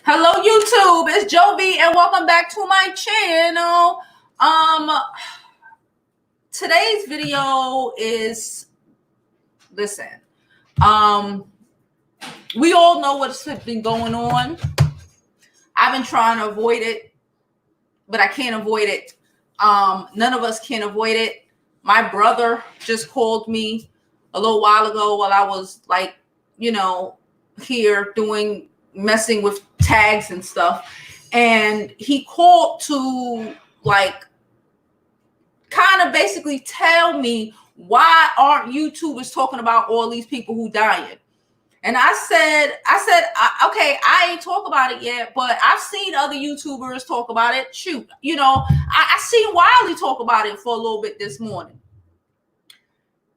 Hello YouTube, it's Jovi and welcome back to my channel. Today's video is, listen, we all know what's been going on. I've been trying to avoid it, but I can't avoid it. None of us can avoid it. My brother just called me a little while ago while I was like, here messing with tags and stuff. And he called to like kind of basically tell me, why aren't YouTubers talking about all these people who dying? And I said, okay, I ain't talk about it yet, but I've seen other YouTubers talk about it. Shoot, I seen Wiley talk about it for a little bit this morning.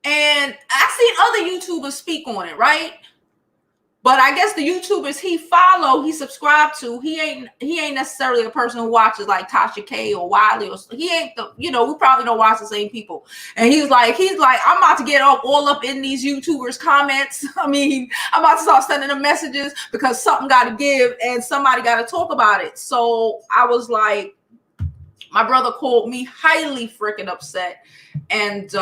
And I've seen other YouTubers speak on it, right? But I guess the YouTubers he subscribed to, he ain't necessarily a person who watches like Tasha K or Wiley, or he ain't we probably don't watch the same people. And he's like, I'm about to get all up in these YouTubers' comments. I mean, I'm about to start sending them messages because something got to give and somebody got to talk about it. So I was like, my brother called me highly freaking upset. And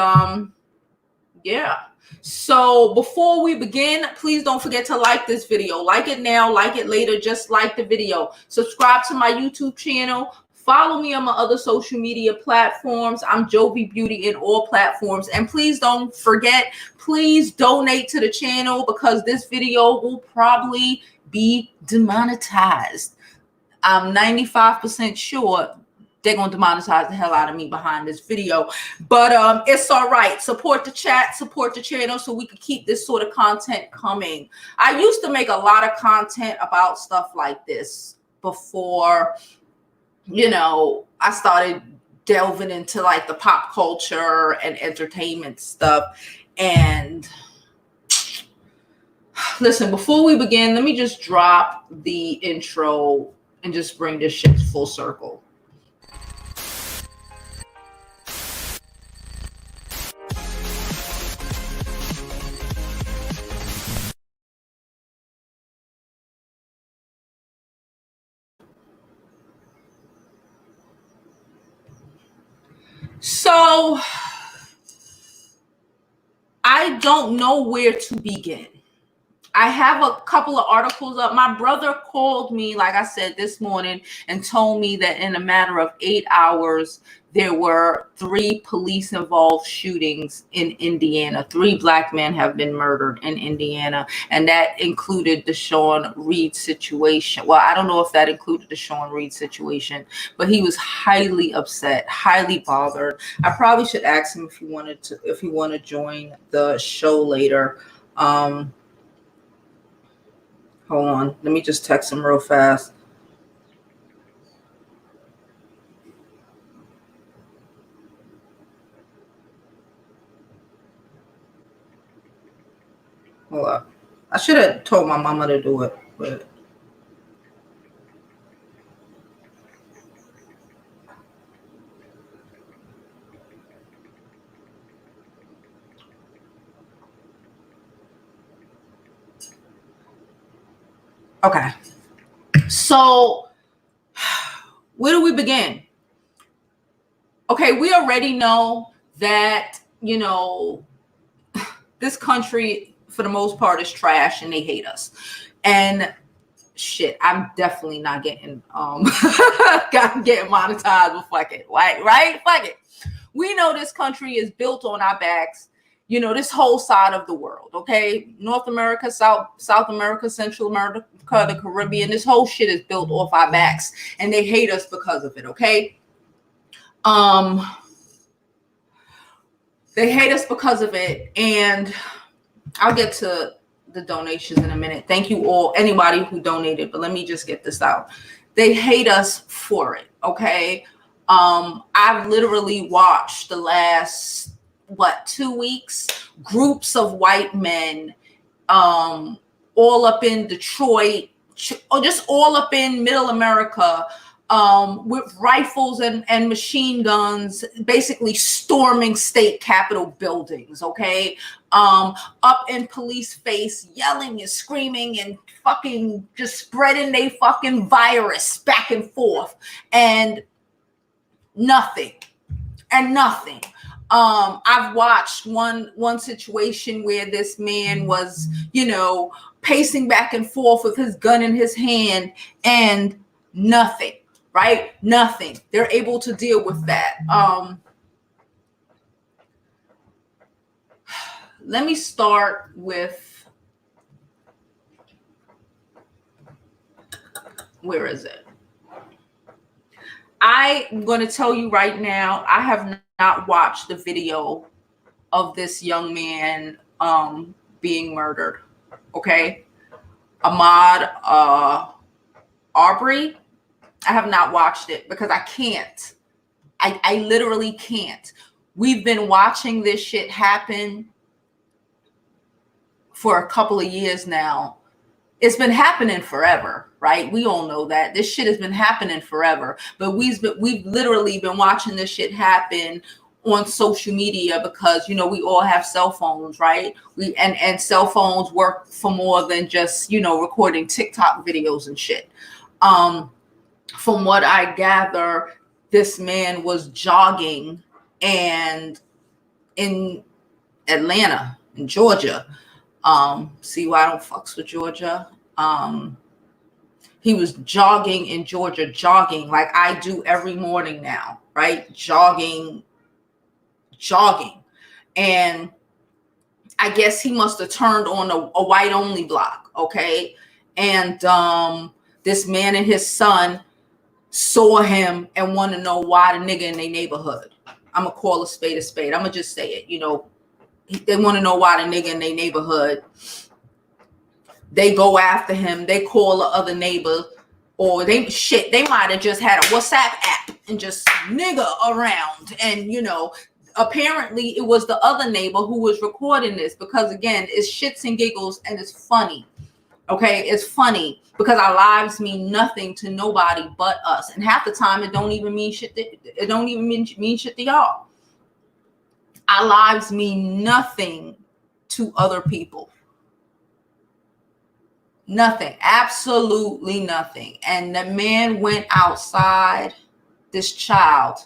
yeah. So before we begin, please don't forget to like this video. Like it now, like it later, just like the video. Subscribe to my YouTube channel. Follow me on my other social media platforms. I'm Jovi Beauty in all platforms. And please don't forget, please donate to the channel because this video will probably be demonetized. I'm 95% sure they're going to demonetize the hell out of me behind this video. But it's all right. Support the chat, support the channel so we can keep this sort of content coming. I used to make a lot of content about stuff like this before, I started delving into like the pop culture and entertainment stuff. And listen, before we begin, let me just drop the intro and just bring this shit full circle. So I don't know where to begin. I have a couple of articles up. My brother called me, like I said, this morning and told me that in a matter of 8 hours, there were 3 police-involved shootings in Indiana. 3 black men have been murdered in Indiana, and that included the Sean Reed situation. Well, I don't know if that included the Sean Reed situation, but he was highly upset, highly bothered. I probably should ask him if he wanted to join the show later. Hold on, let me just text him real fast. Hold up. I should have told my mama to do it, but okay. So where do we begin? Okay, we already know that, this country, for the most part, is trash and they hate us. And shit, I'm definitely not getting getting monetized, but fuck it. Right? Fuck it. We know this country is built on our backs. This whole side of the world, okay? North America, South America, Central America, the Caribbean, this whole shit is built off our backs, and they hate us because of it, okay? They hate us because of it, and I'll get to the donations in a minute. Thank you all, anybody who donated, but let me just get this out. They hate us for it, okay? I've literally watched the last 2 weeks, groups of white men, all up in Detroit, or just all up in middle America, with rifles and machine guns, basically storming state capitol buildings, okay? Up in police face, yelling and screaming and fucking just spreading they fucking virus back and forth, and nothing. I've watched one situation where this man was, pacing back and forth with his gun in his hand, and nothing, right? Nothing. They're able to deal with that. Let me start with, where is it? I'm going to tell you right now, I have not watched the video of this young man being murdered. Okay. Ahmaud Arbery. I have not watched it because I can't. I literally can't. We've been watching this shit happen for a couple of years now. It's been happening forever, right? We all know that this shit has been happening forever, but we've literally been watching this shit happen on social media because, we all have cell phones, right? And cell phones work for more than just, recording TikTok videos and shit. From what I gather, this man was jogging and in Atlanta, in Georgia. See why I don't fucks with Georgia. He was jogging in Georgia, jogging like I do every morning now, right? Jogging. And I guess he must have turned on a white only block, okay? And this man and his son saw him and want to know why the nigga in their neighborhood. I'm going to call a spade a spade. I'm going to just say it, They want to know why the nigga in their neighborhood. They go after him. They call the other neighbor, or they might have just had a WhatsApp app and just nigga around. And, apparently it was the other neighbor who was recording this because, again, it's shits and giggles and it's funny. Okay, it's funny because our lives mean nothing to nobody but us. And half the time it don't even mean shit. It don't even mean shit to y'all. Our lives mean nothing to other people. Nothing. Absolutely nothing. And the man went outside, this child.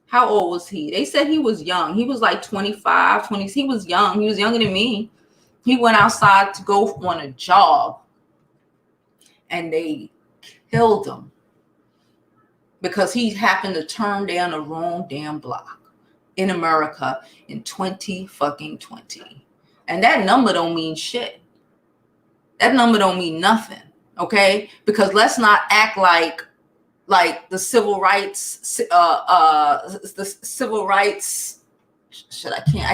How old was he? They said he was young. He was like 25, 20. He was young. He was younger than me. He went outside to go on a jog. And they killed him because he happened to turn down the wrong damn block in America in 2020. And that number don't mean shit. That number don't mean nothing, okay? Because let's not act like the civil rights, I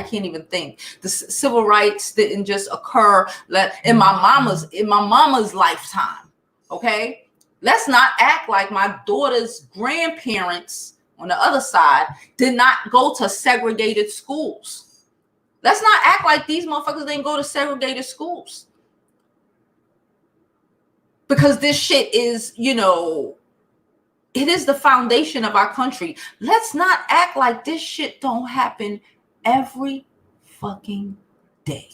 can't even think. The civil rights didn't just occur in my mama's lifetime, okay? Let's not act like my daughter's grandparents on the other side did not go to segregated schools. Let's not act like these motherfuckers didn't go to segregated schools. Because this shit is, it is the foundation of our country. Let's not act like this shit don't happen every fucking day.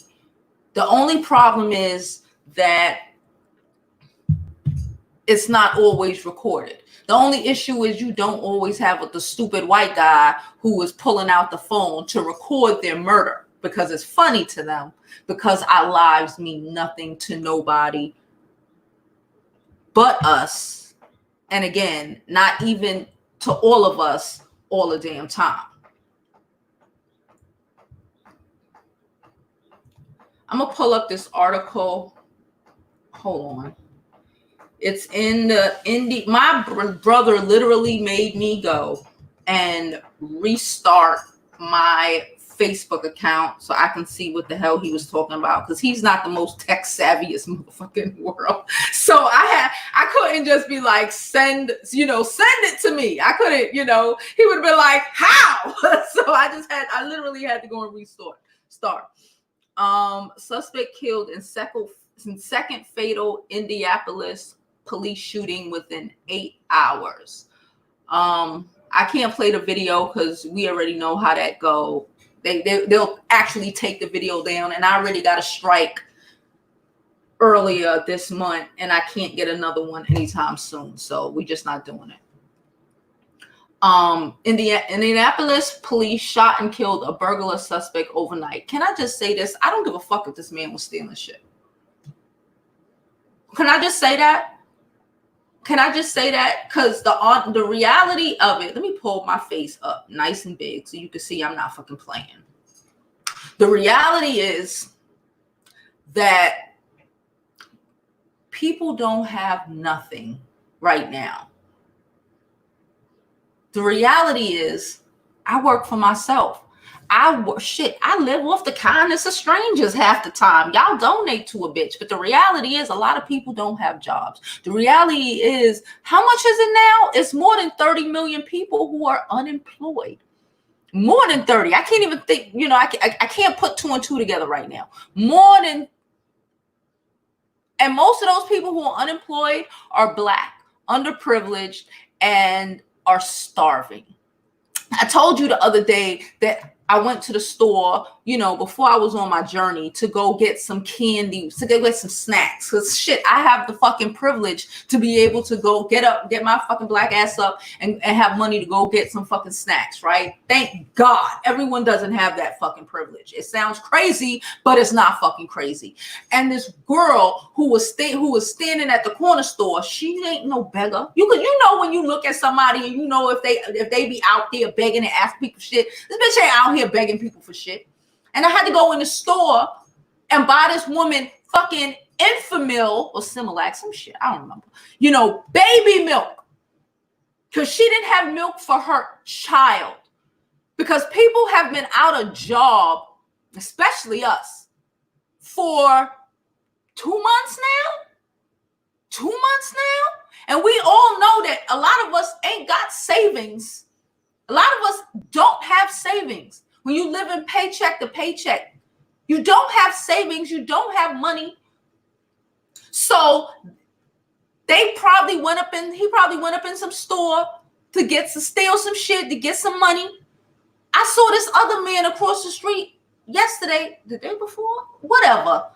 The only problem is that it's not always recorded. The only issue is you don't always have the stupid white guy who is pulling out the phone to record their murder because it's funny to them, because our lives mean nothing to nobody but us. And again, not even to all of us all the damn time. I'm going to pull up this article. Hold on. It's in the indie. My brother literally made me go and restart my Facebook account so I can see what the hell he was talking about, because he's not the most tech savviest motherfucker in the world. So I couldn't just be like, send it to me. I couldn't, he would have been like, how? So I literally had to go and start. Suspect killed in second fatal Indianapolis police shooting within 8 hours. I can't play the video because we already know how that go. They'll actually take the video down, and I already got a strike earlier this month, and I can't get another one anytime soon. So we're just not doing it. Indianapolis police shot and killed a burglar suspect overnight. Can I just say this? I don't give a fuck if this man was stealing shit. Can I just say that? Can I just say that? Because the reality of it, let me pull my face up nice and big so you can see I'm not fucking playing. The reality is that people don't have nothing right now. The reality is I work for myself. I live off the kindness of strangers half the time. Y'all donate to a bitch. But the reality is a lot of people don't have jobs. The reality is, how much is it now? It's more than 30 million people who are unemployed. More than 30. I can't even think, I can't put 2 and 2 together right now. And most of those people who are unemployed are Black, underprivileged, and are starving. I told you the other day that I went to the store, before I was on my journey to go get some candy, to go get some snacks. Because shit, I have the fucking privilege to be able to go get my fucking Black ass up and have money to go get some fucking snacks, right? Thank God. Everyone doesn't have that fucking privilege. It sounds crazy, but it's not fucking crazy. And this girl who was standing at the corner store, she ain't no beggar. You when you look at somebody and if they be out there begging and asking people shit, this bitch ain't out here begging people for shit. And I had to go in the store and buy this woman fucking Enfamil or Similac, some shit, I don't remember, baby milk, because she didn't have milk for her child. Because people have been out of job, especially us, for 2 months now. 2 months now. And we all know that a lot of us ain't got savings. A lot of us don't have savings. When you live in paycheck to paycheck, you don't have savings, you don't have money. So he probably went up in some store to steal some shit, to get some money. I saw this other man across the street yesterday, the day before, whatever.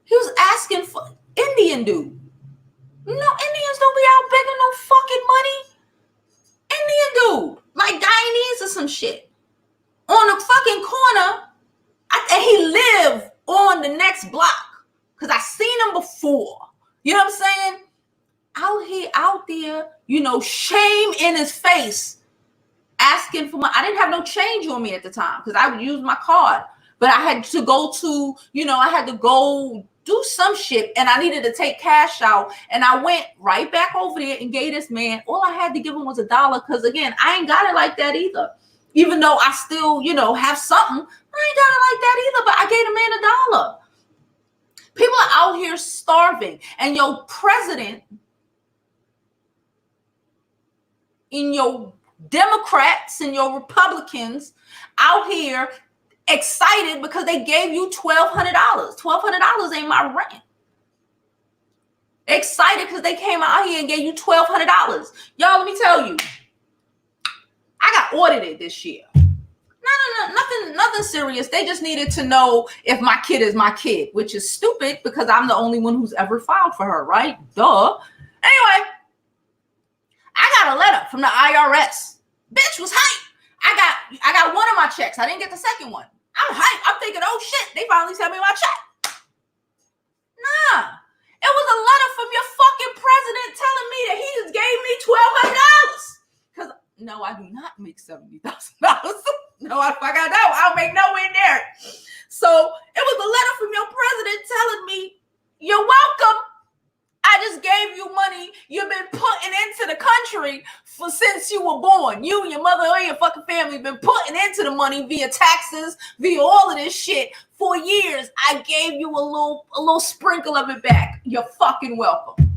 He was asking for Indian dude. No, Indians don't be out begging no fucking money. Indian dude, like Guyanese or some shit, on the fucking corner. And he lived on the next block because I seen him before. You know what I'm saying? Out there, shame in his face, asking for money. I didn't have no change on me at the time because I would use my card, but I had to go do some shit, and I needed to take cash out, and I went right back over there and gave this man, all I had to give him was $1, because again, I ain't got it like that either. Even though I still, have something, I ain't got it like that either, but I gave the man $1. People are out here starving, and your president, and your Democrats and your Republicans out here excited because they gave you $1,200. $1,200 ain't my rent. Excited because they came out here and gave you $1,200. Y'all, let me tell you, I got audited this year. No, nothing serious. They just needed to know if my kid is my kid, which is stupid because I'm the only one who's ever filed for her, right? Duh. Anyway, I got a letter from the IRS. Bitch was hyped. I got one of my checks. I didn't get the second one. I'm hyped. I'm thinking, oh shit, they finally sent me my check. Nah. It was a letter from your fucking president telling me that he just gave me $1,200. Because no, I do not make $70,000. No, I don't make nowhere near it. So it was a letter from your president telling me, you're welcome. I just gave you money you've been putting into the country since you were born. You and your mother or your fucking family have been putting into the money via taxes, via all of this shit for years. I gave you a little sprinkle of it back. You're fucking welcome.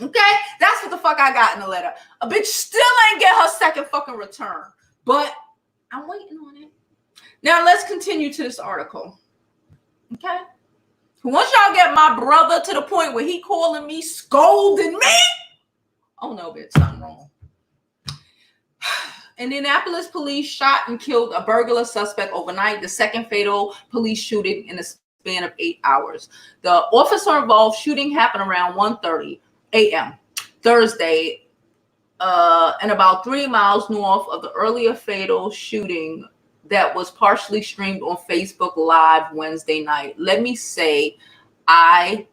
Okay? That's what the fuck I got in the letter. A bitch still ain't get her second fucking return. But I'm waiting on it. Now let's continue to this article. Okay? Once y'all get my brother to the point where he calling me, scolding me, Oh no, bitch, something wrong. Indianapolis police shot and killed a burglar suspect overnight, the second fatal police shooting in a span of 8 hours. The officer involved shooting happened around 1:30 a.m. Thursday, and about 3 miles north of the earlier fatal shooting that was partially streamed on Facebook Live Wednesday night. Let me say, I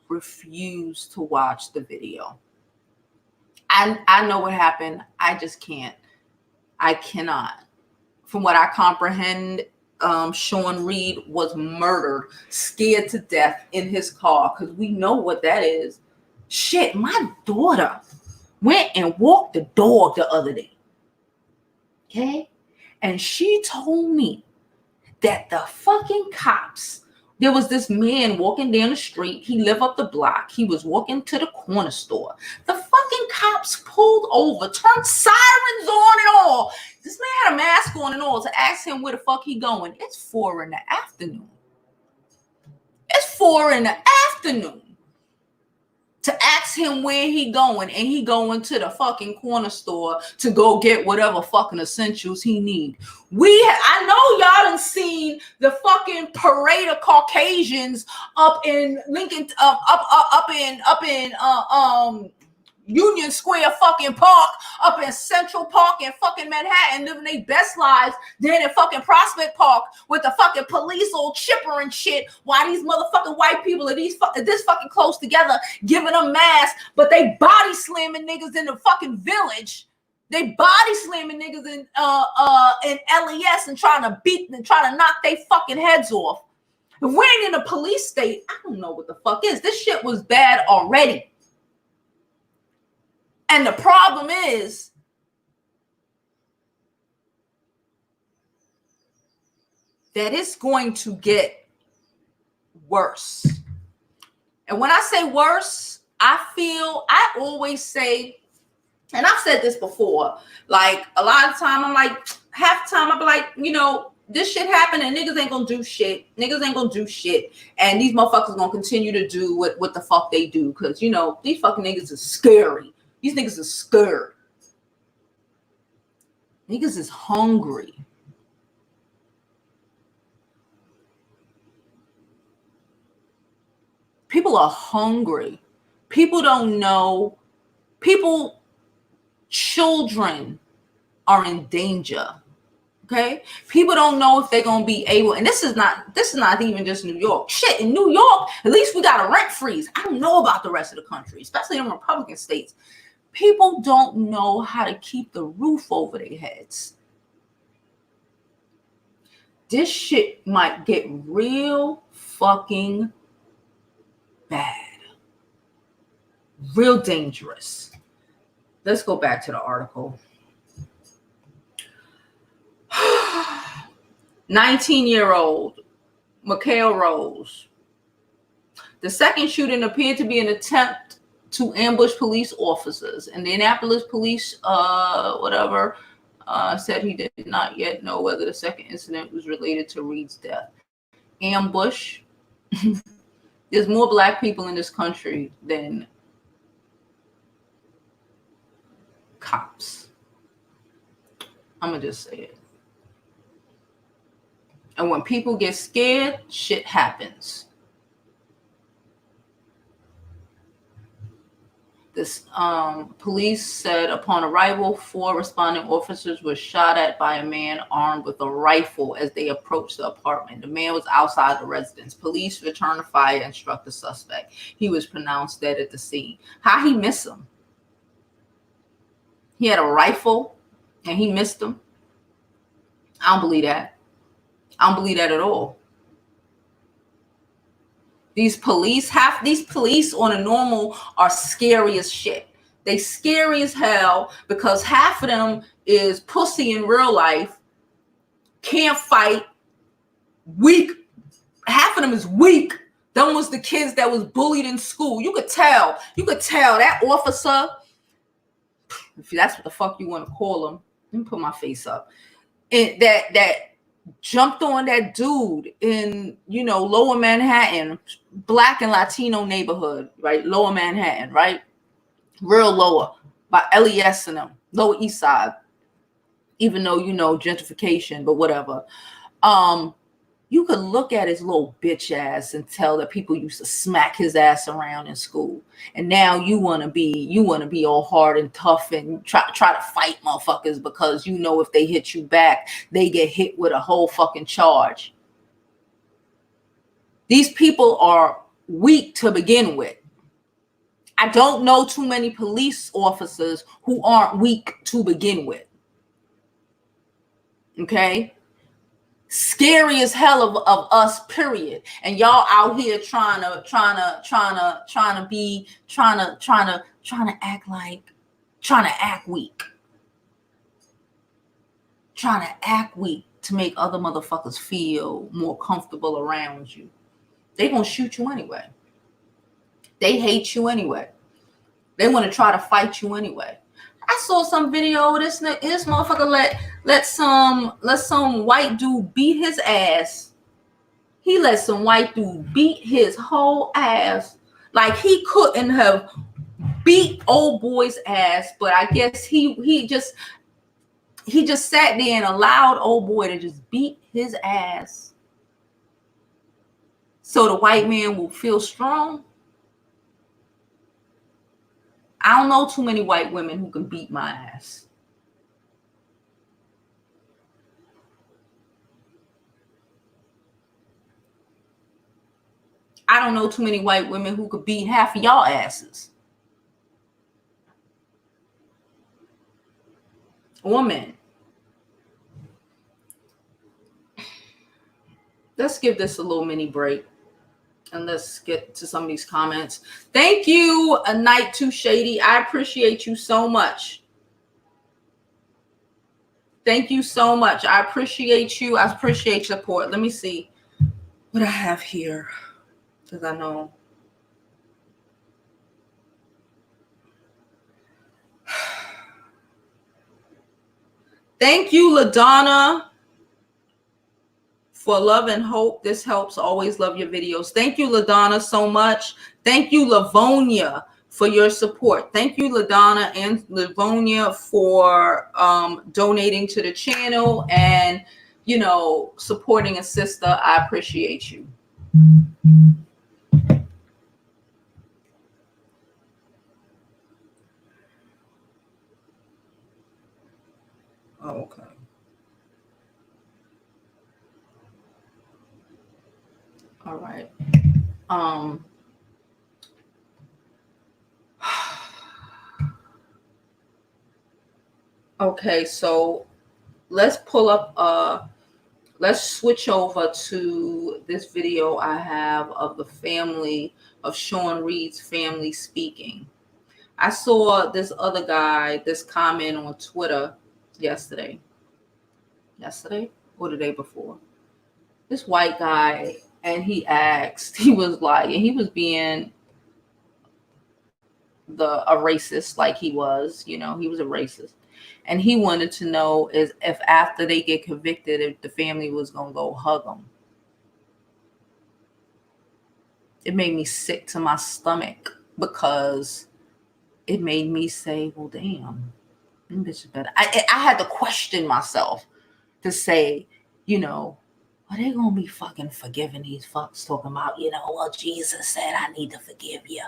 refuse to watch the video. I know what happened. I just can't. I cannot. From what I comprehend, Sean Reed was murdered, scared to death in his car, because we know what that is. Shit, my daughter went and walked the dog the other day. Okay? And she told me that the fucking cops, there was this man walking down the street. He lived up the block. He was walking to the corner store. The fucking cops pulled over, turned sirens on and all. This man had a mask on and all to ask him where the fuck he going. It's 4 in the afternoon. It's 4 in the afternoon. To ask him where he going, and he going to the fucking corner store to go get whatever fucking essentials he need. I know y'all done seen the fucking parade of Caucasians up in Lincoln, up in Union Square fucking Park, up in Central Park in fucking Manhattan, living their best lives. Then in fucking Prospect Park with the fucking police all chipper and shit, while these motherfucking white people are this fucking close together, giving them masks, but they body slamming niggas in the fucking Village. They body slamming niggas in LES and trying to knock their fucking heads off. If we ain't in a police state, I don't know what the fuck is. This shit was bad already. And the problem is, that it's going to get worse. And when I say worse, I always say, and I've said this before, like a lot of time, I'm like, half the time I'll be like, this shit happened and niggas ain't gonna do shit. Niggas ain't gonna do shit. And these motherfuckers gonna continue to do what the fuck they do. Because, these fucking niggas is scary. These niggas are scared. Niggas is hungry. People are hungry. People don't know. Children are in danger. Okay? People don't know if they're gonna be able, and this is not even just New York. Shit, in New York, at least we got a rent freeze. I don't know about the rest of the country, especially in Republican states. People don't know how to keep the roof over their heads. This shit might get real fucking bad. Real dangerous. Let's go back to the article. 19-year-old Mikhail Rose. The second shooting appeared to be an attempt to ambush police officers. Indianapolis police, said he did not yet know whether the second incident was related to Reed's death. Ambush. There's more black people in this country than cops. I'm going to just say it. And when people get scared, shit happens. This police said upon arrival, 4 responding officers were shot at by a man armed with a rifle as they approached the apartment. The man was outside the residence. Police returned the fire and struck the suspect. He was pronounced dead at the scene. How he missed him? He had a rifle and he missed him? I don't believe that. I don't believe that at all. These police on a normal are scary as shit. They scary as hell because half of them is pussy in real life, can't fight, weak. Half of them is weak. Them was the kids that was bullied in school. You could tell that officer, if that's what the fuck you want to call him. Let me put my face up. And that jumped on that dude in, Lower Manhattan, Black and Latino neighborhood, right? Lower Manhattan, right? Real lower. by LES and them, Lower East Side, even though, you know, gentrification, but whatever. You could look at his little bitch ass and tell that people used to smack his ass around in school. And now you want to be all hard and tough and try to fight motherfuckers because you know if they hit you back, they get hit with a whole fucking charge. These people are weak to begin with. I don't know too many police officers who aren't weak to begin with. Okay? Scary as hell of us, period. And y'all out here trying to act weak. Trying to act weak to make other motherfuckers feel more comfortable around you. They gonna shoot you anyway. They hate you anyway. They want to try to fight you anyway. I saw some video. This motherfucker let some white dude beat his ass. He let some white dude beat his whole ass. Like he couldn't have beat old boy's ass, but I guess he just sat there and allowed old boy to just beat his ass. So the white man will feel strong. I don't know too many white women who can beat my ass. I don't know too many white women who could beat half of y'all asses. Woman. Let's give this a little mini break. And let's get to some of these comments. Thank you, A Night Too Shady. I appreciate you so much. Thank you so much. I appreciate you. I appreciate your support. Let me see what I have here. Because I know. Thank you, LaDonna, for love and hope. This helps. Always love your videos. Thank you, LaDonna, so much. Thank you, Lavonia, for your support. Thank you, LaDonna and Lavonia, for donating to the channel and, you know, supporting a sister. I appreciate you. Oh, okay. All right. Okay, so let's pull up let's switch over to this video I have of the family of Sean Reed's family speaking. I saw this other guy, this comment on Twitter yesterday or the day before. This white guy, and he asked, he was like, and he was being a racist, like he was, you know, he was a racist. And he wanted to know is if after they get convicted, if the family was going to go hug them. It made me sick to my stomach because it made me say, well, damn, this is better. I had to question myself to say, you know, are they going to be fucking forgiving these fucks talking about, you know, well, Jesus said I need to forgive you.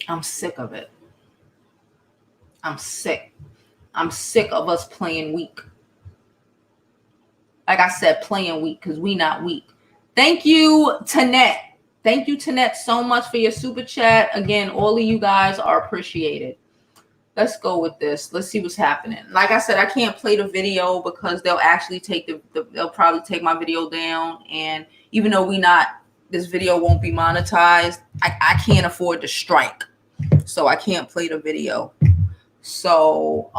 I'm sick of it. I'm sick. I'm sick of us playing weak. Like I said, playing weak because we not weak. Thank you, Tanette. Thank you, Tanette, so much for your super chat. Again, all of you guys are appreciated. Let's go with this. Let's see what's happening. Like I said, I can't play the video because they'll actually take they'll probably take my video down. And even though this video won't be monetized, I can't afford to strike. So I can't play the video. So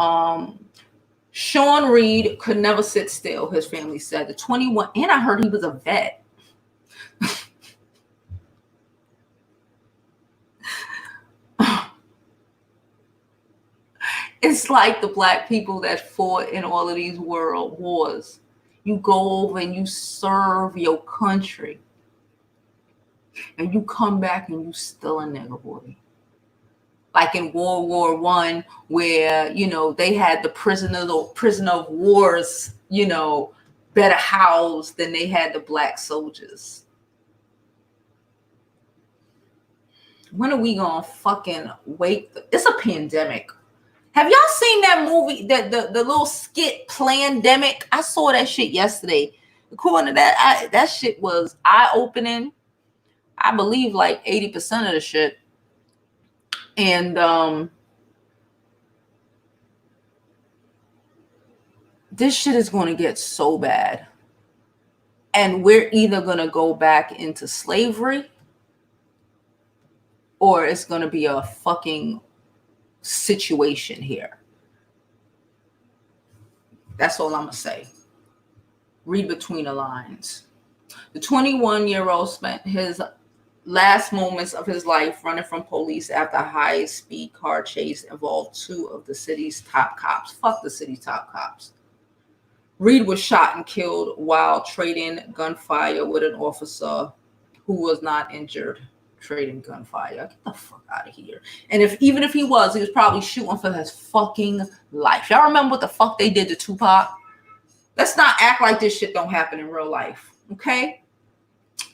Sean Reed could never sit still, his family said. The 21, and I heard he was a vet. It's like the black people that fought in all of these world wars. You go over and you serve your country. and you come back and you still a nigga, boy. Like in World War I, where, you know, they had the prisoner of wars, you know, better housed than they had the black soldiers. When are we gonna fucking wake? It's a pandemic. Have y'all seen that movie, that the little skit Plandemic? I saw that shit yesterday. According to that, that shit was eye-opening. I believe like 80% of the shit. And this shit is going to get so bad. And we're either going to go back into slavery, or it's going to be a fucking situation here. That's all I'm going to say. Read between the lines. The 21-year-old spent his last moments of his life running from police after a high-speed car chase involved two of the city's top cops. Fuck the city's top cops. Reed was shot and killed while trading gunfire with an officer who was not injured. Trading gunfire. Get the fuck out of here. And even if he was probably shooting for his fucking life. Y'all remember what the fuck they did to Tupac? Let's not act like this shit don't happen in real life, okay?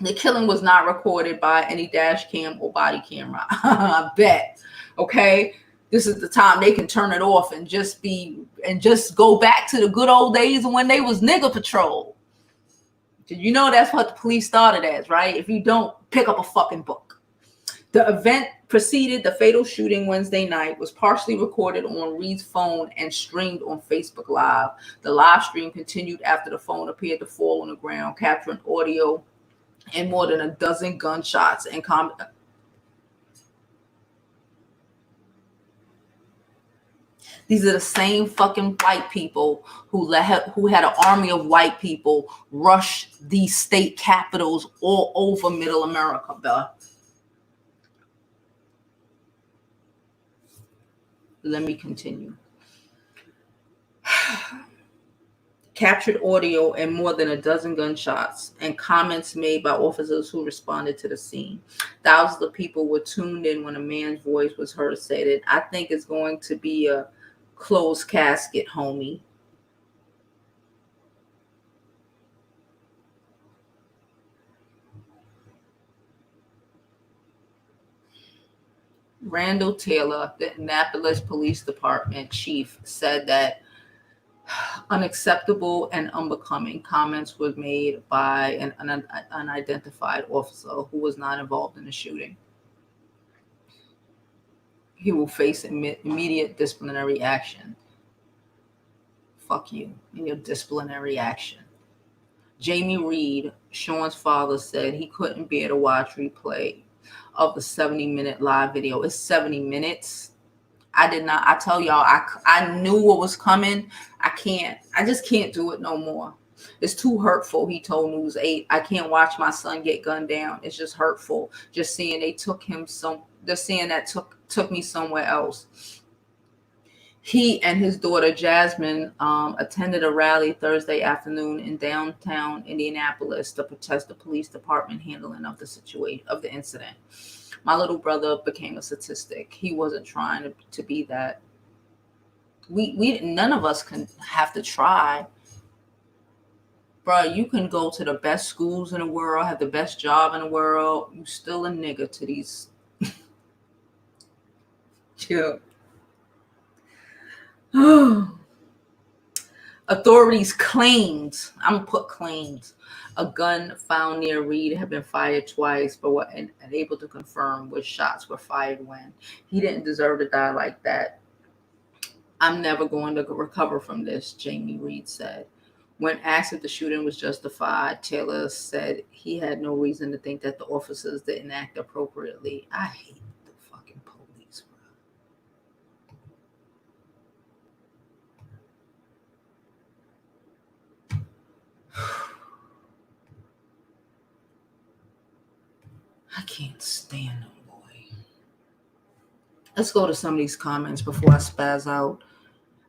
The killing was not recorded by any dash cam or body camera. I bet, okay? This is the time they can turn it off and just go back to the good old days when they was nigga patrol. Did you know that's what the police started as, right? If you don't, pick up a fucking book. The event preceded the fatal shooting Wednesday night, was partially recorded on Reed's phone and streamed on Facebook Live. The live stream continued after the phone appeared to fall on the ground, capturing audio and more than a dozen gunshots and These are the same fucking white people who had an army of white people rush these state capitals all over middle America, bruh. Let me continue. Captured audio and more than a dozen gunshots and comments made by officers who responded to the scene. Thousands of people were tuned in when a man's voice was heard say that, "I think it's going to be a closed casket, homie." Randall Taylor, the Annapolis Police Department chief, said that unacceptable and unbecoming comments were made by an unidentified officer who was not involved in the shooting. He will face immediate disciplinary action. Fuck you and your disciplinary action. Jamie Reed, Sean's father, said he couldn't bear to watch replay of the 70-minute live video. It's 70 minutes. I tell y'all, I knew what was coming. I just can't do it no more. It's too hurtful, he told News 8. I can't watch my son get gunned down. It's just hurtful. Just seeing that took me somewhere else. He and his daughter Jasmine attended a rally Thursday afternoon in downtown Indianapolis to protest the police department handling of the situation, of the incident. My little brother became a statistic. He wasn't trying to be that. We none of us can have to try. Bro, you can go to the best schools in the world, have the best job in the world. You still a nigga to these. Chill. Authorities claimed, I'm gonna put claims, a gun found near Reed had been fired twice, but were unable to confirm which shots were fired when. He didn't deserve to die like that. I'm never going to recover from this, Jamie Reed said. When asked if the shooting was justified, Taylor said he had no reason to think that the officers didn't act appropriately. I hate the fucking police, bro. I can't stand them, boy. Let's go to some of these comments before I spaz out.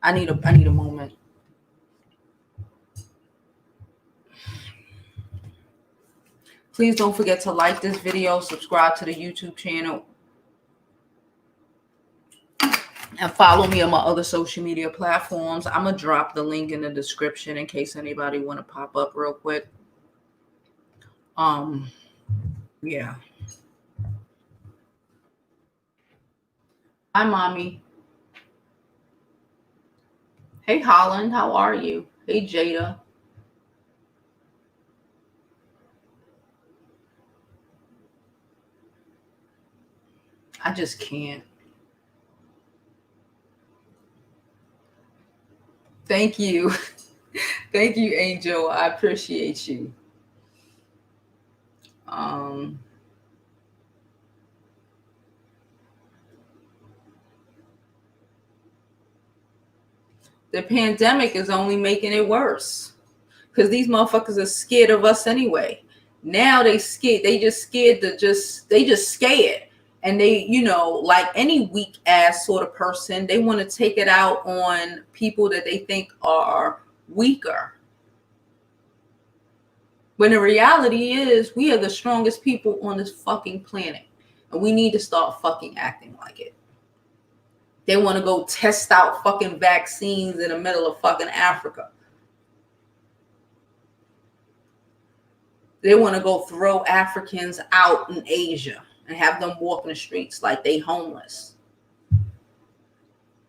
I need a moment. Please don't forget to like this video, subscribe to the YouTube channel, and follow me on my other social media platforms. I'm going to drop the link in the description in case anybody want to pop up real quick. Yeah. Hi, Mommy. Hey, Holland. How are you? Hey, Jada. I just can't. Thank you. Thank you, Angel. I appreciate you. The pandemic is only making it worse because these motherfuckers are scared of us anyway. Now they scared. They just scared to they just scared. And they, you know, like any weak ass sort of person, they want to take it out on people that they think are weaker. When the reality is we are the strongest people on this fucking planet. And we need to start fucking acting like it. They want to go test out fucking vaccines in the middle of fucking Africa. They want to go throw Africans out in Asia and have them walking the streets like they homeless.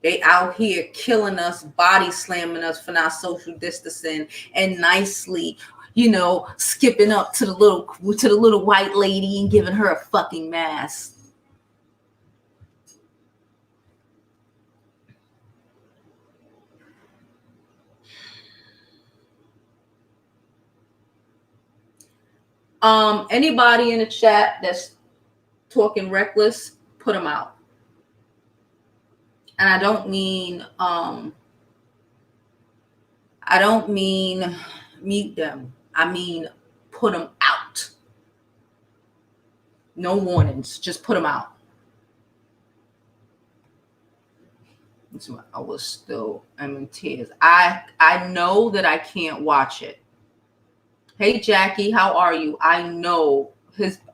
They out here killing us, body slamming us for not social distancing and nicely, you know, skipping up to the little white lady and giving her a fucking mask. Anybody in the chat that's talking reckless, put them out. And I don't mean mute them. I mean put them out. No warnings, just put them out. I was still, I'm in tears. I know that I can't watch it. Hey Jackie, how are you? I know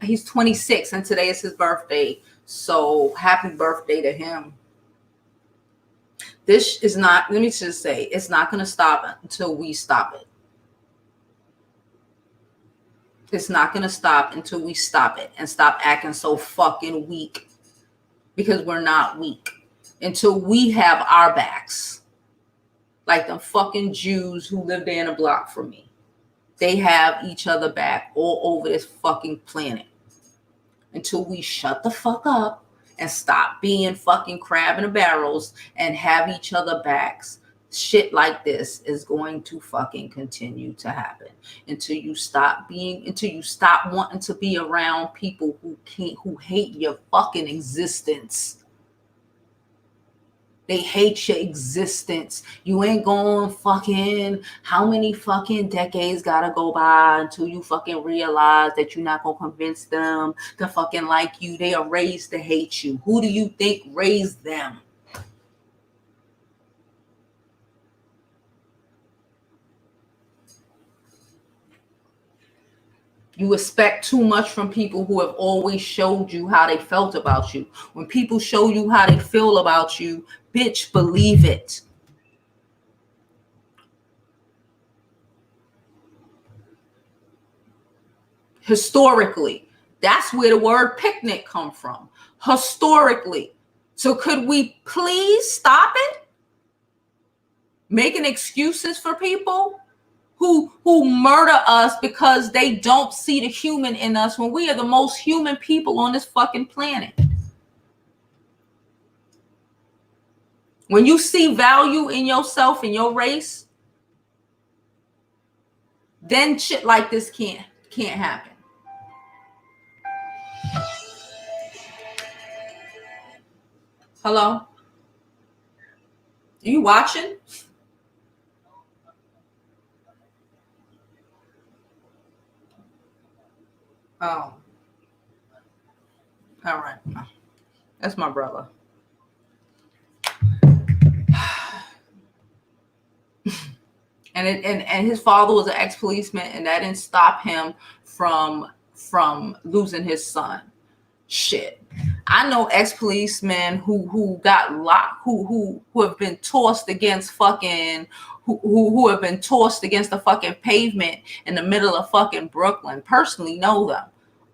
he's 26 and today is his birthday. So happy birthday to him. This is not, let me just say, it's not going to stop until we stop it. It's not going to stop until we stop it and stop acting so fucking weak, because we're not weak. Until we have our backs. Like the fucking Jews who live there in a block from me. They have each other back all over this fucking planet. Until we shut the fuck up and stop being fucking crab in the barrels and have each other backs, shit like this is going to fucking continue to happen. Until you stop wanting to be around people who hate your fucking existence. They hate your existence. You ain't going fucking, how many fucking decades gotta go by until you fucking realize that you're not gonna convince them to fucking like you. They are raised to hate you. Who do you think raised them? You expect too much from people who have always showed you how they felt about you. When people show you how they feel about you, bitch, believe it. Historically, that's where the word picnic come from. Historically. So could we please stop it? Making excuses for people who murder us because they don't see the human in us when we are the most human people on this fucking planet. When you see value in yourself and your race, then shit like this can't happen. Hello? Are you watching? Oh. All right. That's my brother. And his father was an ex-policeman, and that didn't stop him from from losing his son. Shit. I know ex-policemen who got locked, who have been tossed against fucking who have been tossed against the fucking pavement in the middle of fucking Brooklyn. Personally know them.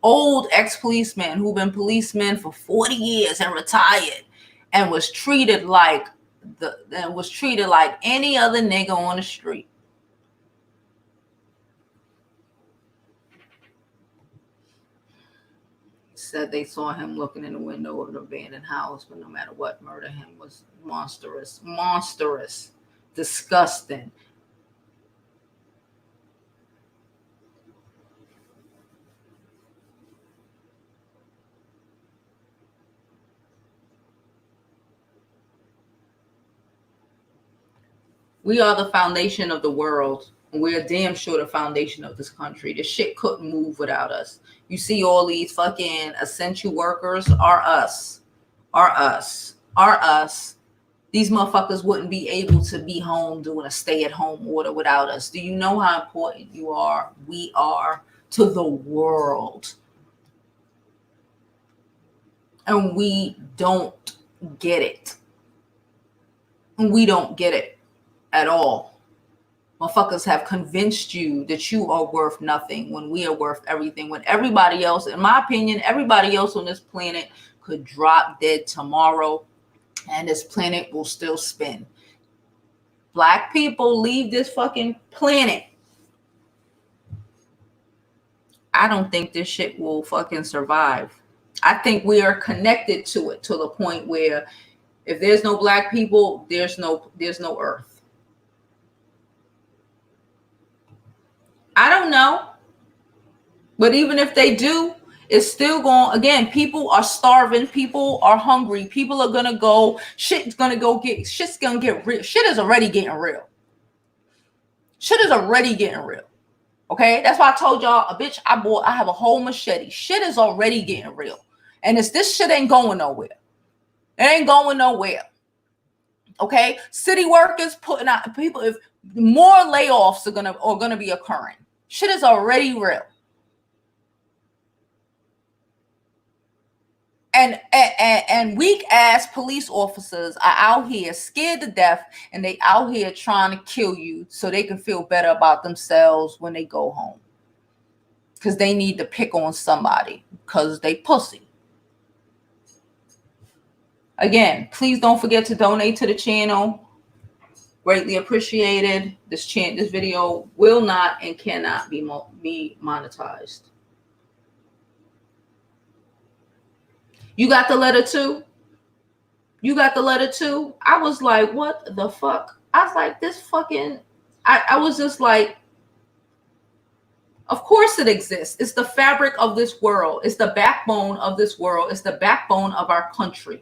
Old ex-policemen who've been policemen for 40 years and retired and was treated like any other nigga on the street. Said they saw him looking in the window of an abandoned house, but no matter what, murder him was monstrous, disgusting. We are the foundation of the world. We're damn sure the foundation of this country. This shit couldn't move without us. You see all these fucking essential workers are us. These motherfuckers wouldn't be able to be home doing a stay-at-home order without us. Do you know how important we are to the world? And we don't get it. We don't get it at all. Motherfuckers have convinced you that you are worth nothing when we are worth everything. When everybody else, in my opinion, everybody else on this planet could drop dead tomorrow and this planet will still spin. Black people leave this fucking planet. I don't think this shit will fucking survive. I think we are connected to it to the point where if there's no black people, there's no earth. I don't know. But even if they do, it's still going, again, people are starving, people are hungry, people are gonna go, shit's gonna get real. Shit is already getting real. Okay, that's why I told y'all, I have a whole machete. Shit is already getting real. And this shit ain't going nowhere. It ain't going nowhere. Okay, city workers putting out people, if more layoffs are gonna be occurring. Shit is already real. And weak ass police officers are out here scared to death, and they out here trying to kill you so they can feel better about themselves when they go home. Because they need to pick on somebody because they pussy. Again, please don't forget to donate to the channel. Greatly appreciated. This video will not and cannot be monetized. You got the letter too? I was like, what the fuck? I was like, this fucking, I was just like, of course it exists. It's the fabric of this world. It's the backbone of this world. It's the backbone of our country.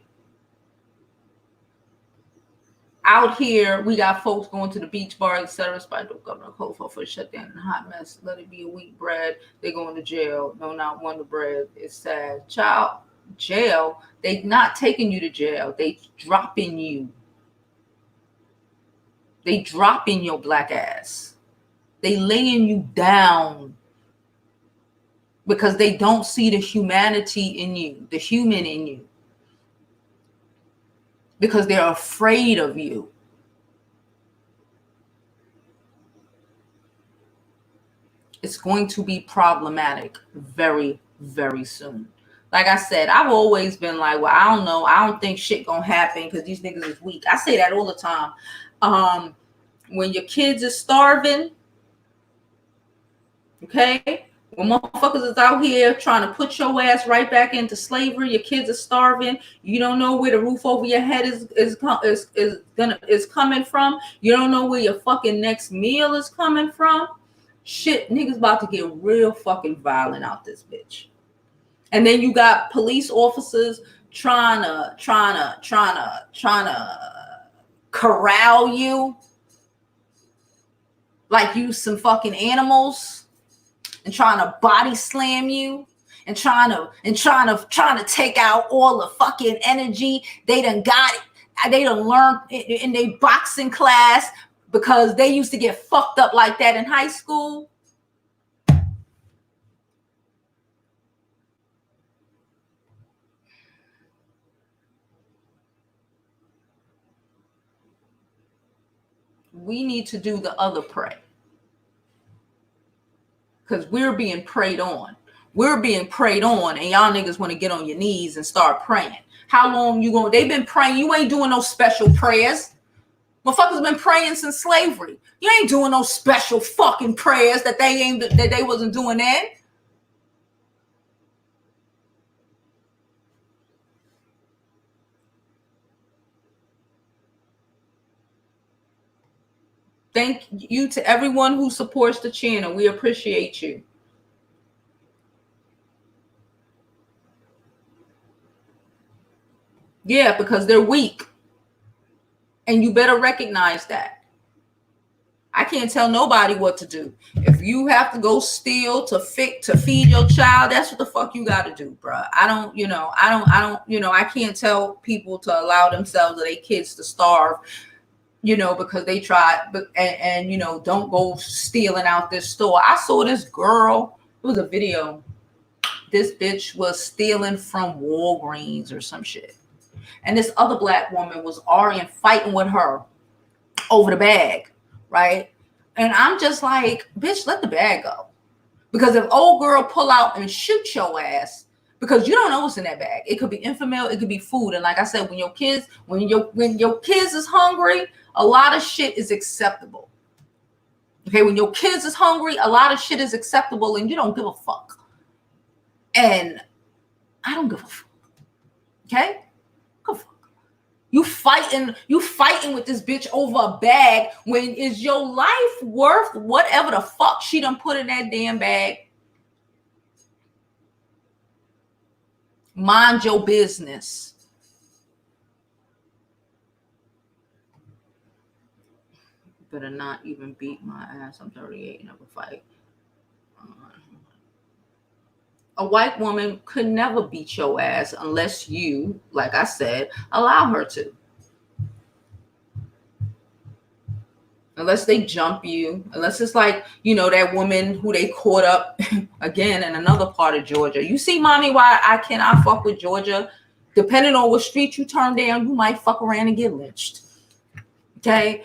Out here, we got folks going to the beach bar, etc. By the governor code for shut down and a hot mess. Let it be a wheat bread. They're going to jail. No, not Wonder Bread. It's sad. Child, jail. They not taking you to jail. They dropping you. They dropping your black ass. They laying you down because they don't see the humanity in you, the human in you. Because they're afraid of you. It's going to be problematic very, very soon. Like I said, I've always been like, well, I don't know. I don't think shit gonna happen because these niggas is weak. I say that all the time. When your kids are starving, okay? When motherfuckers is out here trying to put your ass right back into slavery, your kids are starving. You don't know where the roof over your head is coming from. You don't know where your fucking next meal is coming from. Shit, niggas about to get real fucking violent out this bitch. And then you got police officers trying to corral you like you some fucking animals. And trying to body slam you and trying to take out all the fucking energy they done got. They done learned in their boxing class because they used to get fucked up like that in high school. we need to do the other pray. Because we're being preyed on. We're being preyed on, and y'all niggas want to get on your knees and start praying. How long you going? They've been praying. You ain't doing no special prayers. Motherfuckers been praying since slavery. You ain't doing no special fucking prayers that they wasn't doing then. Thank you to everyone who supports the channel. We appreciate you. Yeah, because they're weak. And you better recognize that. I can't tell nobody what to do. If you have to go steal to feed your child, that's what the fuck you got to do, bro. I can't tell people to allow themselves or their kids to starve, because they tried, and don't go stealing out this store. I saw this girl, it was a video. This bitch was stealing from Walgreens or some shit. And this other black woman was arguing, fighting with her over the bag, right? And I'm just like, bitch, let the bag go. Because if old girl pull out and shoot your ass, because you don't know what's in that bag. It could be infamil, it could be food. And like I said, when your kids is hungry, a lot of shit is acceptable. Okay, when your kids is hungry, a lot of shit is acceptable, and you don't give a fuck. And I don't give a fuck. Okay? You fighting with this bitch over a bag when is your life worth whatever the fuck she done put in that damn bag? Mind your business. Better not even beat my ass. I'm 38 and never fight. A white woman could never beat your ass unless you, like I said, allow her to. Unless they jump you, unless it's like, that woman who they caught up again in another part of Georgia. You see, mommy, why I cannot fuck with Georgia? Depending on what street you turn down, you might fuck around and get lynched. Okay?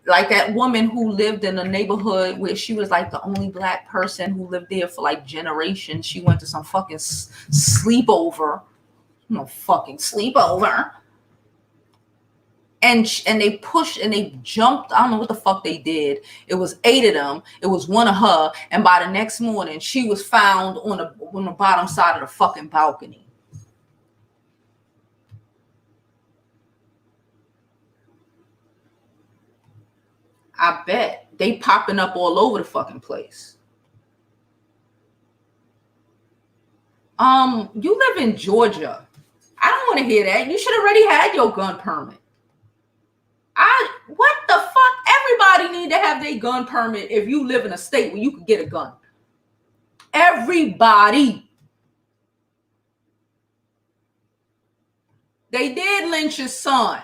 Like that woman who lived in a neighborhood where she was like the only black person who lived there for like generations. She went to some fucking sleepover. No fucking sleepover. And they pushed and they jumped. I don't know what the fuck they did. It was 8 of them. It was one of her. And by the next morning, she was found on the bottom side of the fucking balcony. I bet they popping up all over the fucking place. You live in Georgia. I don't want to hear that. You should already had your gun permit. What the fuck? Everybody need to have their gun permit if you live in a state where you could get a gun. Everybody. They did lynch his son.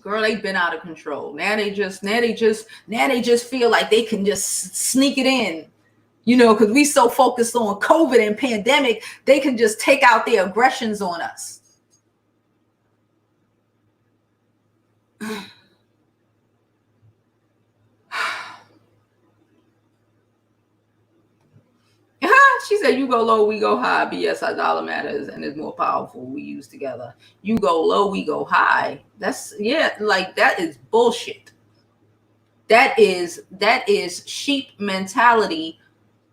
Girl, they've been out of control. Now they just feel like they can just sneak it in. Because we so focused on COVID and pandemic, they can just take out their aggressions on us. She said, you go low, we go high. BS, our dollar matters and is more powerful. We use together. You go low, we go high. That is bullshit. That is sheep mentality.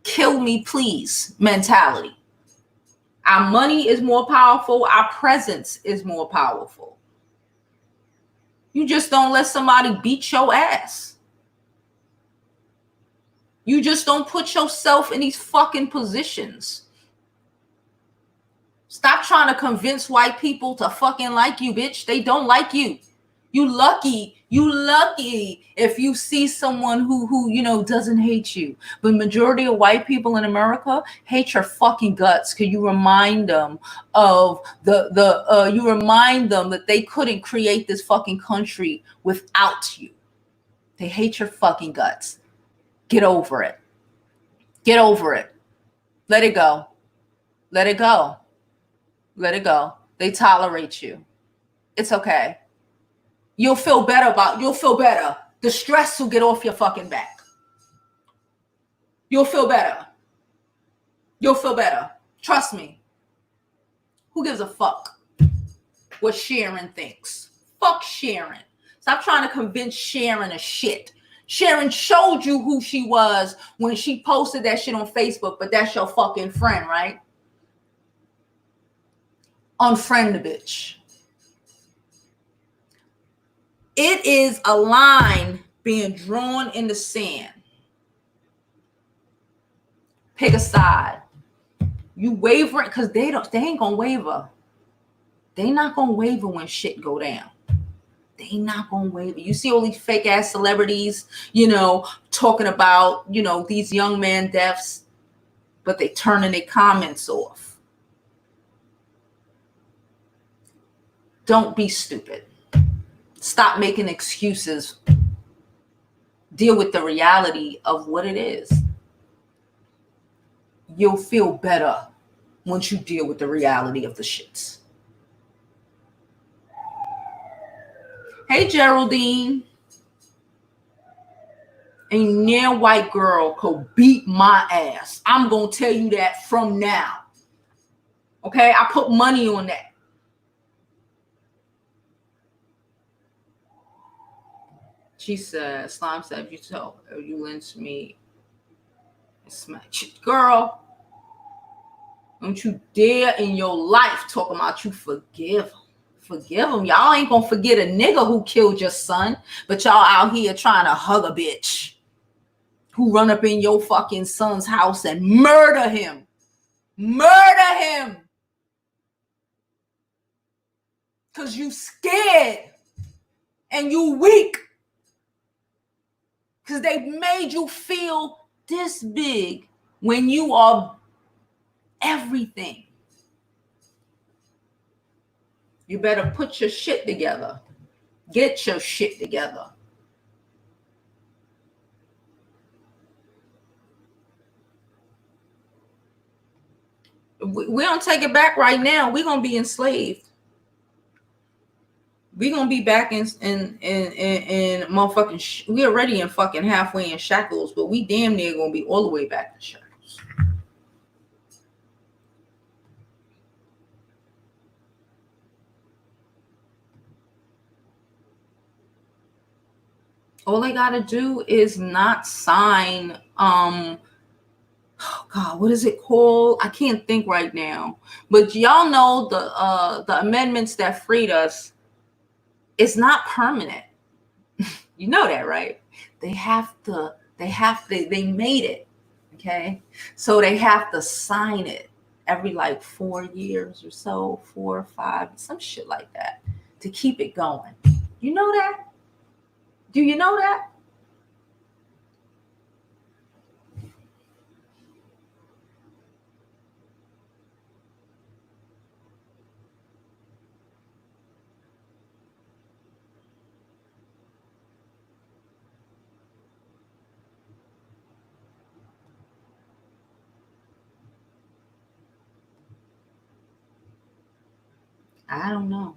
Kill me, please mentality. Our money is more powerful. Our presence is more powerful. You just don't let somebody beat your ass. You just don't put yourself in these fucking positions. Stop trying to convince white people to fucking like you, bitch. They don't like you. You lucky if you see someone who doesn't hate you. But majority of white people in America hate your fucking guts because you remind them of you remind them that they couldn't create this fucking country without you. They hate your fucking guts. Get over it. Get over it. Let it go. Let it go. Let it go. They tolerate you. It's okay. You'll feel better. The stress will get off your fucking back. You'll feel better. Trust me. Who gives a fuck what Sharon thinks? Fuck Sharon. Stop trying to convince Sharon of shit. Sharon showed you who she was when she posted that shit on Facebook, but that's your fucking friend, right? Unfriend the bitch. It is a line being drawn in the sand. Pick a side. You wavering because they ain't gonna waver. They not gonna waver when shit go down. They not gonna waver. You see all these fake ass celebrities, talking about, these young man deaths, but they turning their comments off. Don't be stupid. Stop making excuses. Deal with the reality of what it is. You'll feel better once you deal with the reality of the shits. Hey, Geraldine. A near white girl could beat my ass. I'm going to tell you that from now. Okay? I put money on that. She said, Slime said, if you lynch me, smack you. Girl, don't you dare in your life talk about you forgive him. Forgive him. Y'all ain't gonna forget a nigga who killed your son, but y'all out here trying to hug a bitch who run up in your fucking son's house and murder him. Murder him. Because you scared and you weak. Because they made you feel this big when you are everything. You better put your shit together. Get your shit together. We don't take it back right now. We're going to be enslaved. We're going to be back in motherfucking, we already in fucking halfway in shackles, but we damn near going to be all the way back in shackles. All they got to do is not sign, oh God, what is it called? I can't think right now. But y'all know the amendments that freed us, it's not permanent. You know that, right? They made it. Okay. So they have to sign it every like 4 years or so, 4 or 5, some shit like that to keep it going. You know that? Do you know that? I don't know.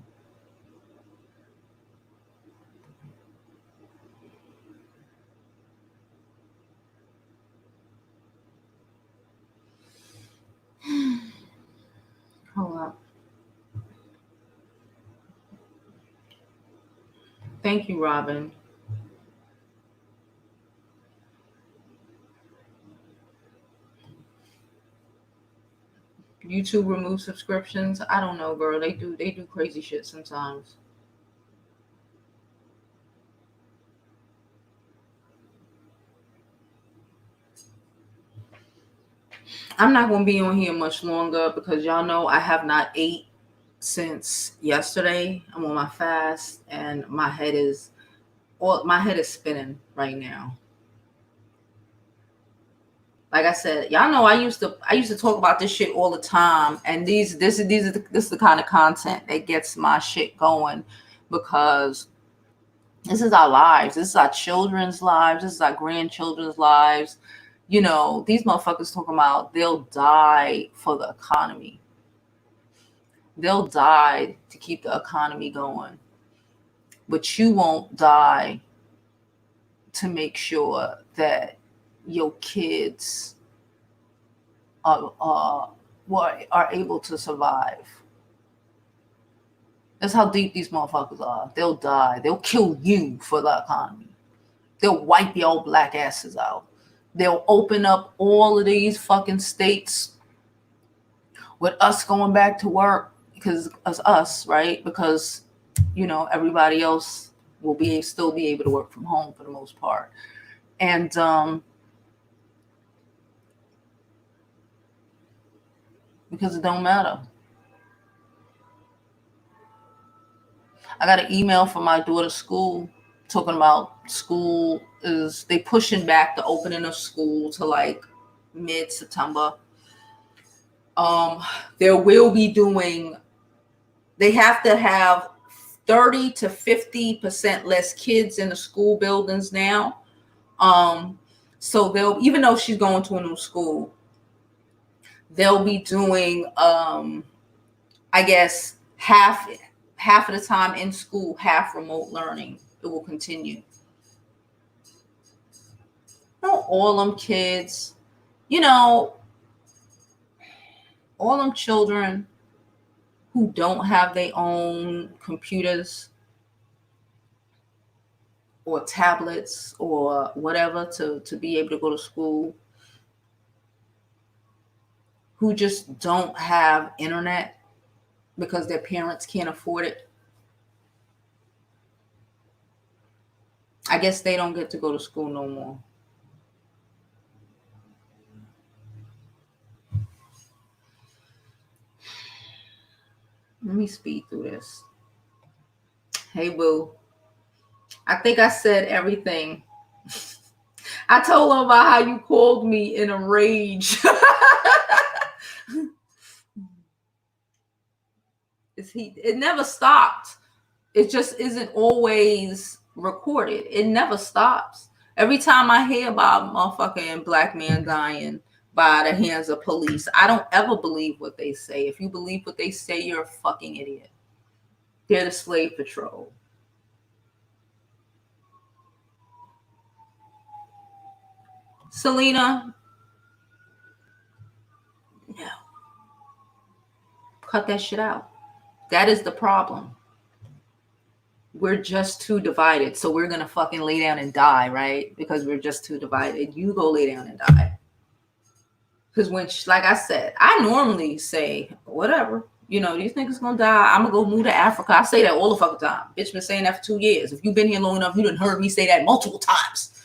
Hold up. Thank you, Robin. YouTube remove subscriptions. I don't know, girl. They do crazy shit sometimes. I'm not going to be on here much longer because y'all know I have not ate since yesterday. I'm on my fast and my head is spinning right now. Like I said, y'all know I used to talk about this shit all the time, and this is the kind of content that gets my shit going, because this is our lives. This is our children's lives. This is our grandchildren's lives. These motherfuckers talking about they'll die for the economy. They'll die to keep the economy going. But you won't die to make sure that your kids are able to survive. That's how deep these motherfuckers are. They'll die. They'll kill you for the economy. They'll wipe your black asses out. They'll open up all of these fucking states with us going back to work because of us, right? Because, you know, everybody else will still be able to work from home for the most part. And because it don't matter. I got an email from my daughter's school talking about they pushing back the opening of school to like mid-September. They have to have 30 to 50% less kids in the school buildings now. So even though she's going to a new school, they'll be doing, I guess, half of the time in school, half remote learning. It will continue. Not all them kids, all them children who don't have their own computers or tablets or whatever to be able to go to school, who just don't have internet because their parents can't afford it. I guess they don't get to go to school no more. Let me speed through this. Hey, boo. I think I said everything. I told him about how you called me in a rage. It never stopped. It just isn't always recorded. It never stops. Every time I hear about a motherfucking black man dying by the hands of police, I don't ever believe what they say. If you believe what they say, you're a fucking idiot. They're the slave patrol. Selena, no. Cut that shit out. That is the problem. We're just too divided. So we're going to fucking lay down and die, right? Because we're just too divided. You go lay down and die. Because like I said, I normally say, whatever. Do you think it's going to die? I'm going to go move to Africa. I say that all the fucking time. Bitch been saying that for 2 years. If you've been here long enough, you done heard me say that multiple times.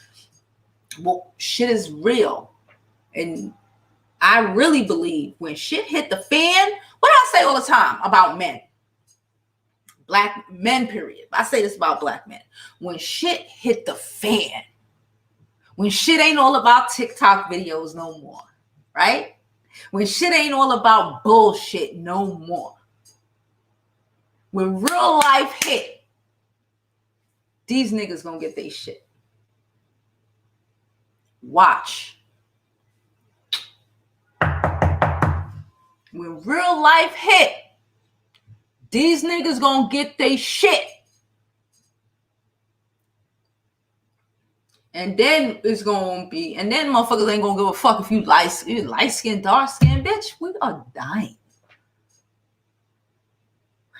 Well, shit is real. And I really believe when shit hit the fan, what do I say all the time about men? Black men, period. I say this about black men. When shit hit the fan, when shit ain't all about TikTok videos no more, right? When shit ain't all about bullshit no more. When real life hit, these niggas gonna get their shit. Watch. When real life hit, these niggas gonna get their shit. And then it's gonna be, and then motherfuckers ain't gonna give a fuck if you light skin, dark skin, bitch. We are dying.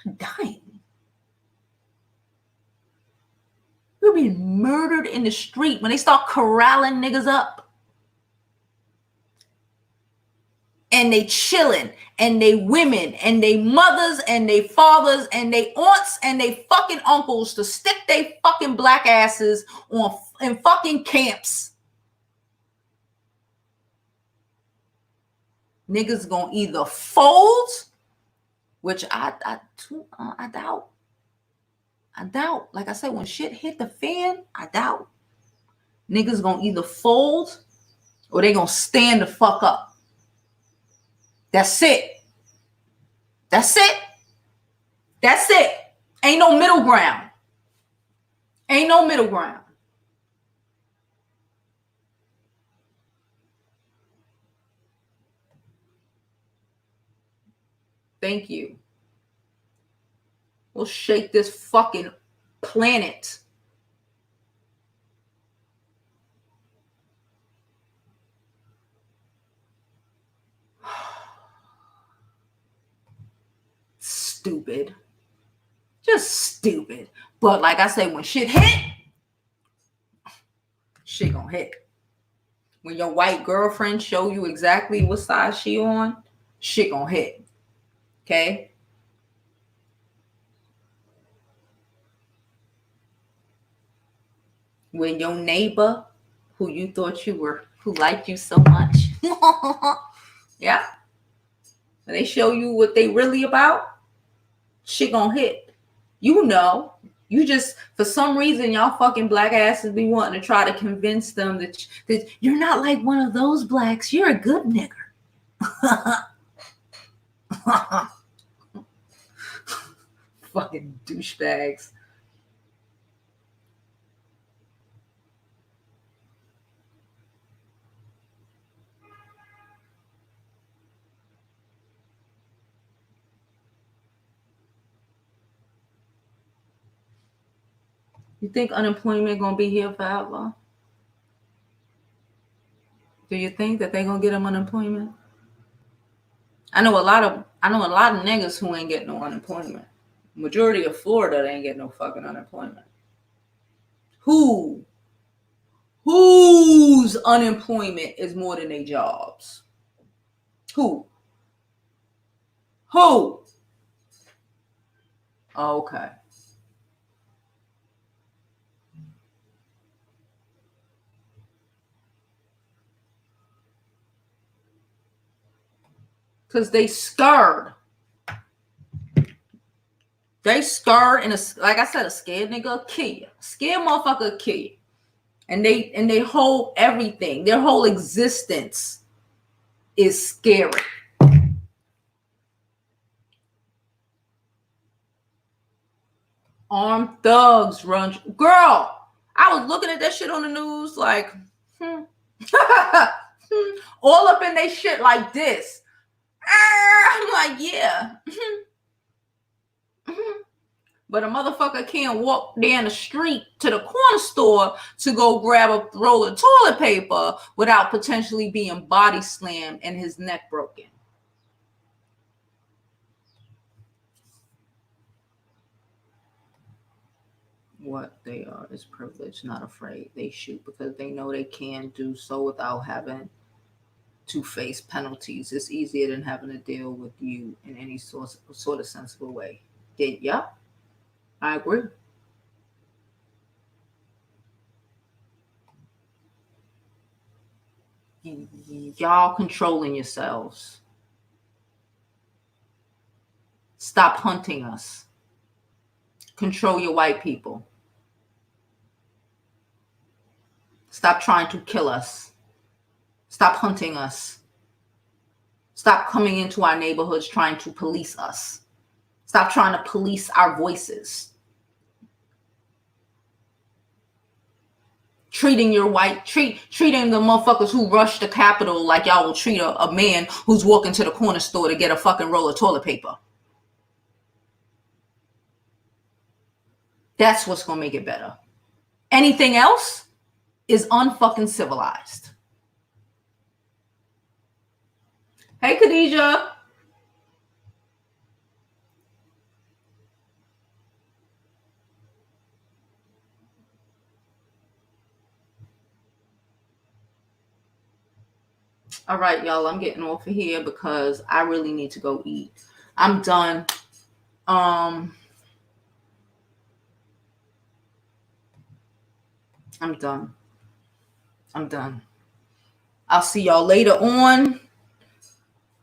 We're dying. We're being murdered in the street when they start corralling niggas up. And they chilling, and they women, and they mothers, and they fathers, and they aunts, and they fucking uncles to stick they fucking black asses in fucking camps. Niggas gonna either fold, which I doubt. I doubt. Like I said, when shit hit the fan, I doubt. Niggas gonna either fold or they gonna stand the fuck up. That's it. That's it. That's it. Ain't no middle ground. Ain't no middle ground. Thank you. We'll shake this fucking planet. Stupid. Just stupid. But like I say, when shit hit, shit gonna hit. When your white girlfriend show you exactly what side she on, shit gonna hit. Okay? When your neighbor, who you thought who liked you so much, yeah, when they show you what they really about, shit gonna hit. You know. You just, for some reason, y'all fucking black asses be wanting to try to convince them that you're not like one of those blacks. You're a good nigger. Fucking douchebags. You think unemployment gonna be here forever? Do you think that they gonna get them unemployment? I know a lot of niggas who ain't getting no unemployment. Majority of Florida, they ain't getting no fucking unemployment. Whose unemployment is more than their jobs? Who? Okay. Because they scared. They scared, and like I said, a scared nigga will kill you. A scared motherfucker will kill you. And they hold everything. Their whole existence is scary. Armed thugs run. Girl, I was looking at that shit on the news like, all up in they shit like this. I'm like, yeah. But a motherfucker can't walk down the street to the corner store to go grab a roll of toilet paper without potentially being body slammed and his neck broken. What they are is privileged, not afraid. They shoot because they know they can do so without having to face penalties. It's easier than having to deal with you in any sort of sensible way. Yeah, I agree. Y'all controlling yourselves. Stop hunting us. Control your white people. Stop trying to kill us. Stop hunting us. Stop coming into our neighborhoods trying to police us. Stop trying to police our voices. Treating the motherfuckers who rush the Capitol like y'all will treat a man who's walking to the corner store to get a fucking roll of toilet paper. That's what's gonna make it better. Anything else is unfucking civilized. Hey, Khadijah. All right, y'all, I'm getting off of here because I really need to go eat. I'm done. I'm done. I'll see y'all later on.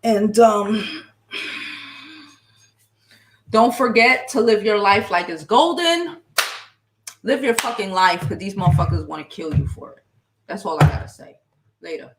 And don't forget to live your life like it's golden. Live your fucking life because these motherfuckers want to kill you for it. That's all I gotta say. Later.